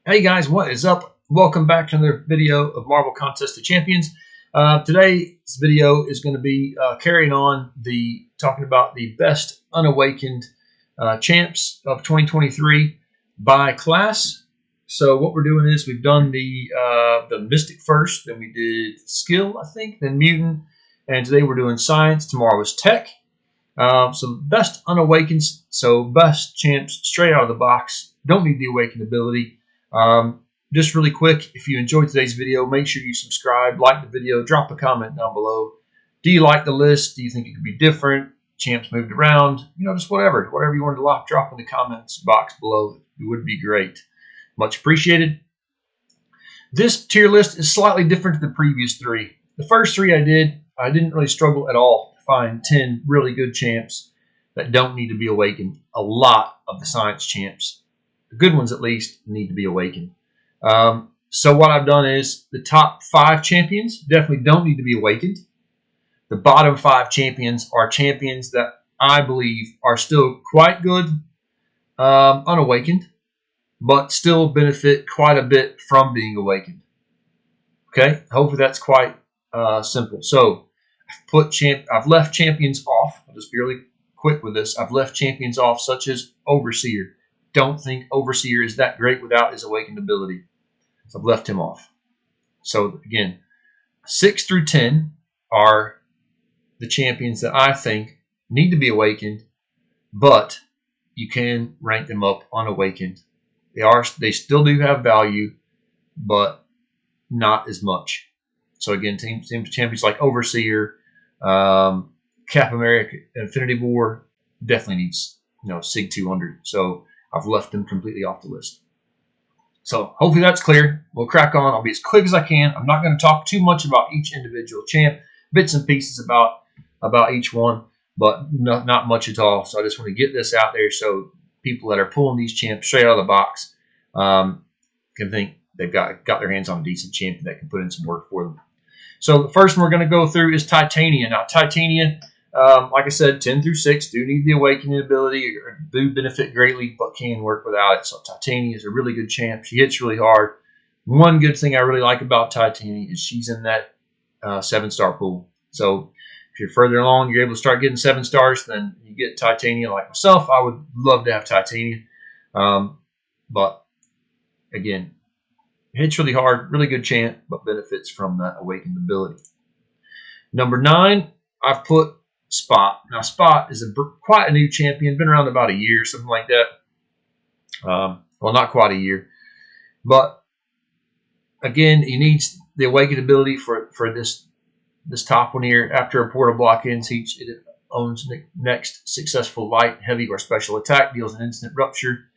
Hey guys, what is up? Welcome back to another video of Marvel Contest of Champions. Today's video is going to be carrying on talking about the best unawakened champs of 2023 by class. So what we're doing is we've done the Mystic first, then we did Skill, I think, then Mutant, and today we're doing Science. Tomorrow is Tech. So best unawakened, so best champs straight out of the box. Don't need the awakened ability. Just really quick, if you enjoyed today's video, make sure you subscribe, like the video, drop a comment down below. Do you like the list? Do you think it could be different? Champs moved around? Just whatever you wanted to drop in the comments box below. It would be great. Much appreciated. This tier list is slightly different to the previous three. The first three I didn't really struggle at all to find 10 really good champs that don't need to be awakened. A lot of the Science champs, the good ones at least, need to be awakened. So what I've done is the top 5 champions definitely don't need to be awakened. The bottom 5 champions are champions that I believe are still quite good unawakened, but still benefit quite a bit from being awakened. Okay, hopefully that's quite simple. So I've left champions off. I'll just be really quick with this. I've left champions off such as Overseer. Don't think Overseer is that great without his awakened ability. So I've left him off. So again, 6 through 10 are the champions that I think need to be awakened, but you can rank them up unawakened. They still do have value, but not as much. So again, team champions like Overseer, Cap America, Infinity War definitely needs Sig 200. So I've left them completely off the list. So hopefully that's clear. We'll crack on. I'll be as quick as I can. I'm not going to talk too much about each individual champ, bits and pieces about each one, but not much at all. So I just want to get this out there so people that are pulling these champs straight out of the box can think they've got their hands on a decent champion that can put in some work for them. So the first one we're going to go through is Titania. Now Titania, like I said, 10 through 6 do need the awakening ability, or do benefit greatly, but can work without it. So Titania is a really good champ. She hits really hard. One good thing I really like about Titania is she's in that 7-star pool. So if you're further along, you're able to start getting 7 stars, then you get Titania. Like myself, I would love to have Titania. But again, hits really hard, really good champ, but benefits from that awakened ability. Number 9, I've put Spot. Now, Spot is quite a new champion, been around about a year, something like that. Well, not quite a year. But, again, he needs the awakened ability for this top one here. After a portal block ends, it owns next successful light, heavy, or special attack, deals an instant rupture.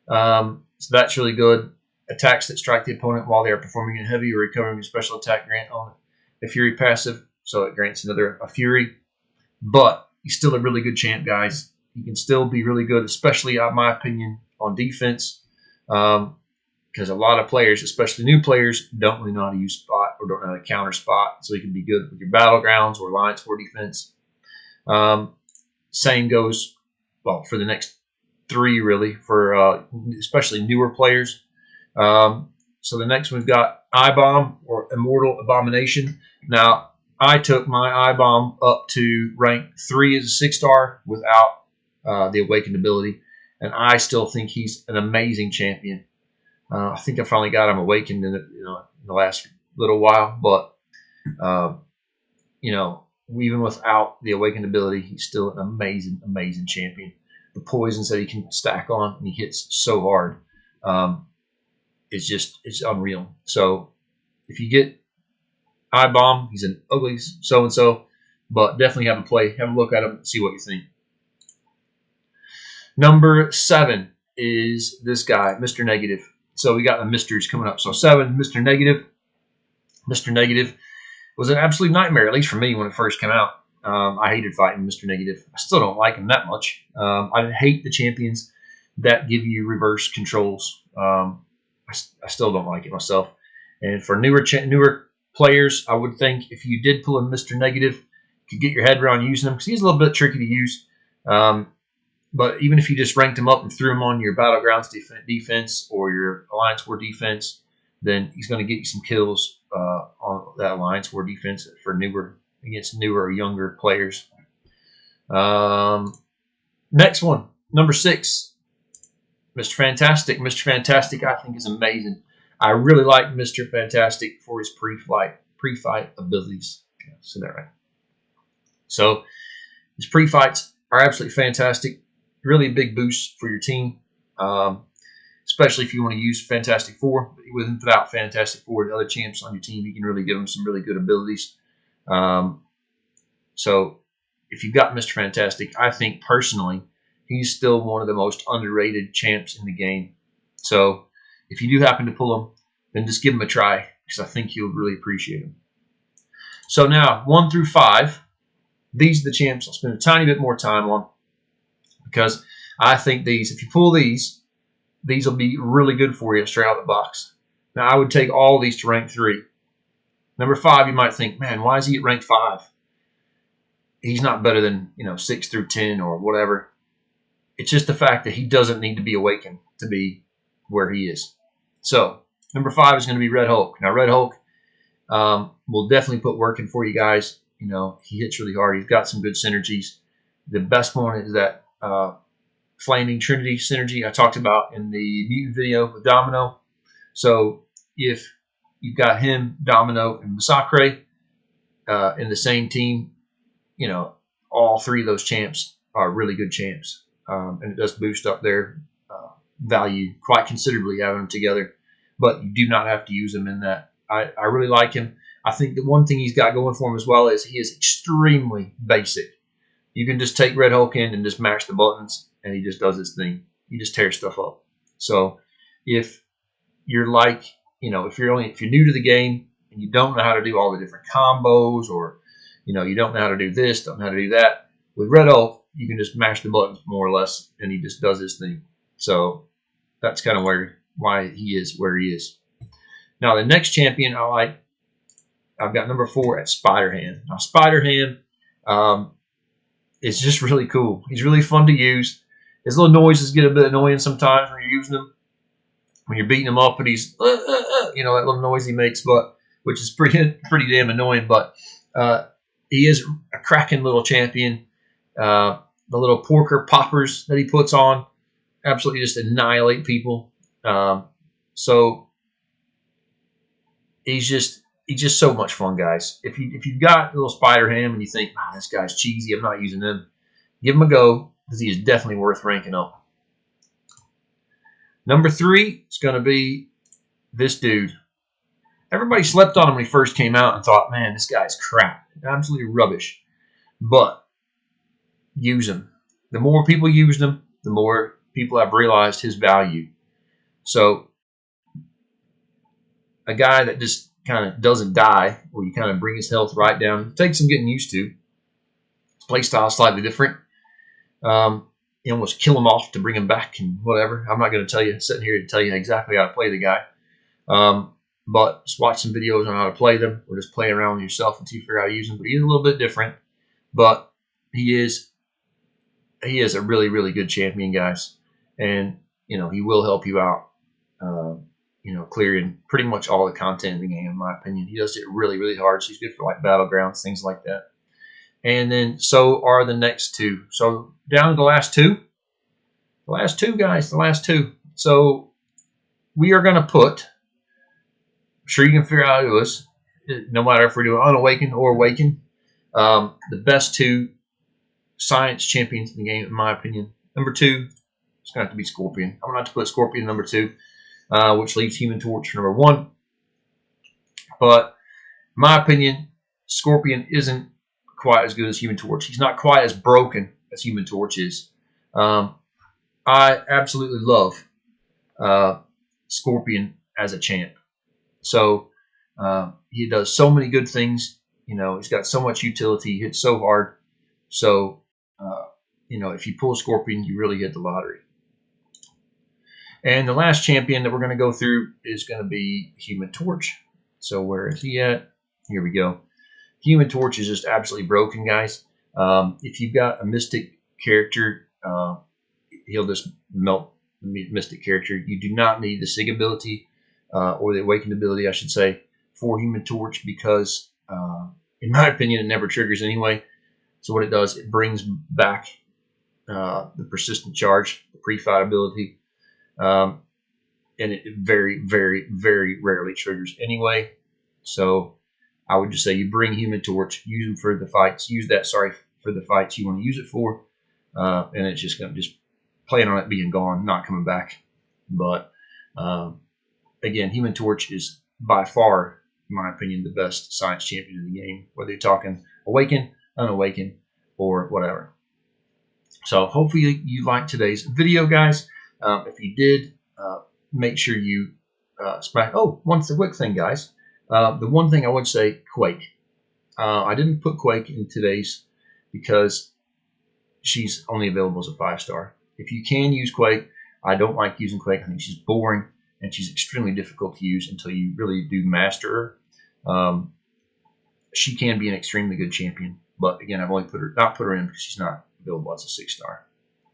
So that's really good. Attacks that strike the opponent while they are performing a heavy or recovering a special attack grant on a Fury passive, so it grants a Fury. But he's still a really good champ, guys. He can still be really good, especially, in my opinion, on defense, because a lot of players, especially new players, don't really know how to use Spot or don't know how to counter Spot, so he can be good with your battlegrounds or Alliance 4 defense. Same goes, well, for the next 3, really, for especially newer players. So the next we've got Ibom, or Immortal Abomination. Now, I took my Ibom up to rank 3 as a 6-star without the awakened ability, and I still think he's an amazing champion. I think I finally got him awakened in the last little while, but even without the awakened ability, he's still an amazing champion. The poisons that he can stack on, and he hits so hard. It's unreal. So if you get Ibom, he's an ugly so-and-so, but definitely have a look at him, and see what you think. Number 7 is this guy, Mr. Negative. So we got the Misters coming up. So 7, Mr. Negative. Mr. Negative was an absolute nightmare, at least for me when it first came out. I hated fighting Mr. Negative. I still don't like him that much. I hate the champions that give you reverse controls. I still don't like it myself. And for newer players, I would think if you did pull a Mr. Negative, you could get your head around using him, because he's a little bit tricky to use. But even if you just ranked him up and threw him on your Battlegrounds defense or your Alliance War defense, then he's going to get you some kills on that Alliance War defense for against newer or younger players. Next one, number 6, Mr. Fantastic. Mr. Fantastic, I think, is amazing. I really like Mr. Fantastic for his pre-fight abilities. Yeah, say that right. So his pre-fights are absolutely fantastic. Really a big boost for your team, especially if you want to use Fantastic Four. Without Fantastic Four, the other champs on your team, you can really give them some really good abilities. So if you've got Mr. Fantastic, I think personally he's still one of the most underrated champs in the game. So if you do happen to pull him, then just give him a try because I think you'll really appreciate him. So now 1 through 5, these are the champs I'll spend a tiny bit more time on because I think if you pull these will be really good for you straight out of the box. Now I would take all these to rank 3. Number 5, you might think, man, why is he at rank 5? He's not better than 6 through 10 or whatever. It's just the fact that he doesn't need to be awakened to be where he is. So number 5 is going to be Red Hulk. Now Red Hulk will definitely put work in for you guys. He hits really hard. He's got some good synergies. The best one is that Flaming Trinity synergy I talked about in the Mutant video with Domino. So if you've got him, Domino, and Massacre in the same team, all 3 of those champs are really good champs. And it does boost up their value quite considerably having them together. But you do not have to use them in that. I really like him. I think the one thing he's got going for him as well is he is extremely basic. You can just take Red Hulk in and just mash the buttons, and he just does his thing. He just tears stuff up. So if you're if you're new to the game and you don't know how to do all the different combos, or you don't know how to do this, don't know how to do that, with Red Hulk, you can just mash the buttons more or less, and he just does his thing. So that's kind of why he is where he is. Now the next champion I like, I've got number 4 at Spider-Man. Now Spider-Man is just really cool. He's really fun to use. His little noises get a bit annoying sometimes when you're using him. When you're beating him up, and he's that little noise he makes, which is pretty damn annoying. But he is a cracking little champion. The little porker poppers that he puts on absolutely just annihilate people. So he's just so much fun, guys. If you've got a little Spider-Ham and you think, this guy's cheesy, I'm not using him, give him a go because he is definitely worth ranking up. Number 3 is going to be this dude. Everybody slept on him when he first came out and thought, man, this guy's crap. Absolutely rubbish. But use him. The more people use him, the more people have realized his value. So a guy that just kind of doesn't die, where you kind of bring his health right down, it takes some getting used to. His play style is slightly different. You almost kill him off to bring him back and whatever. I'm not going to sitting here to tell you exactly how to play the guy. But just watch some videos on how to play them, or just play around with yourself until you figure out how to use them. But he's a little bit different. But he is a really, really good champion, guys. And, he will help you out, clearing pretty much all the content in the game, in my opinion. He does it really, really hard. So he's good for Battlegrounds, things like that. And then so are the next 2. So down to the last 2. The last 2, guys, the last 2. So we are going to put, I'm sure you can figure out who it is, no matter if we're doing Unawakened or Awakened, the best 2 science champions in the game, in my opinion. Number 2, it's going to have to be Scorpion. I'm going to have to put Scorpion number 2, which leaves Human Torch for number 1. But in my opinion, Scorpion isn't quite as good as Human Torch. He's not quite as broken as Human Torch is. I absolutely love Scorpion as a champ. So he does so many good things. He's got so much utility. He hits so hard. So, if you pull Scorpion, you really hit the lottery. And the last champion that we're going to go through is going to be Human Torch. So where is he at? Here we go. Human Torch is just absolutely broken, guys. If you've got a Mystic character, he'll just melt the Mystic character. You do not need the Sig ability, or the Awakened ability, I should say, for Human Torch because, in my opinion, it never triggers anyway. So what it does, it brings back the Persistent Charge, the pre-fight ability, and it very, very, very rarely triggers anyway. So I would just say you bring Human Torch, use them for the fights, for the fights you want to use it for, and it's just going to just plan on it being gone, not coming back. But again, Human Torch is by far, in my opinion, the best science champion in the game, whether you're talking Awakened, Unawakened, or whatever. So hopefully you liked today's video, guys. If you did, make sure you smack. Oh, one quick thing, guys. The one thing I would say, Quake. I didn't put Quake in today's because she's only available as a 5-star. If you can use Quake, I don't like using Quake. I think she's boring and she's extremely difficult to use until you really do master her. She can be an extremely good champion, but again, I've only not put her in because she's not available as a 6-star.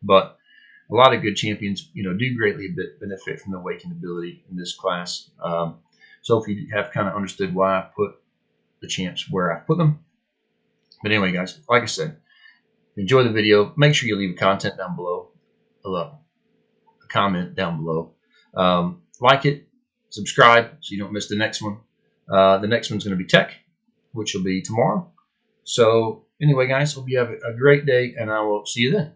But a lot of good champions, do greatly benefit from the Awakened ability in this class. So if you have kind of understood why I put the champs where I put them. But anyway, guys, like I said, enjoy the video. Make sure you leave a comment down below. Like it, subscribe so you don't miss the next one. The next one's going to be tech, which will be tomorrow. So anyway, guys, hope you have a great day, and I will see you then.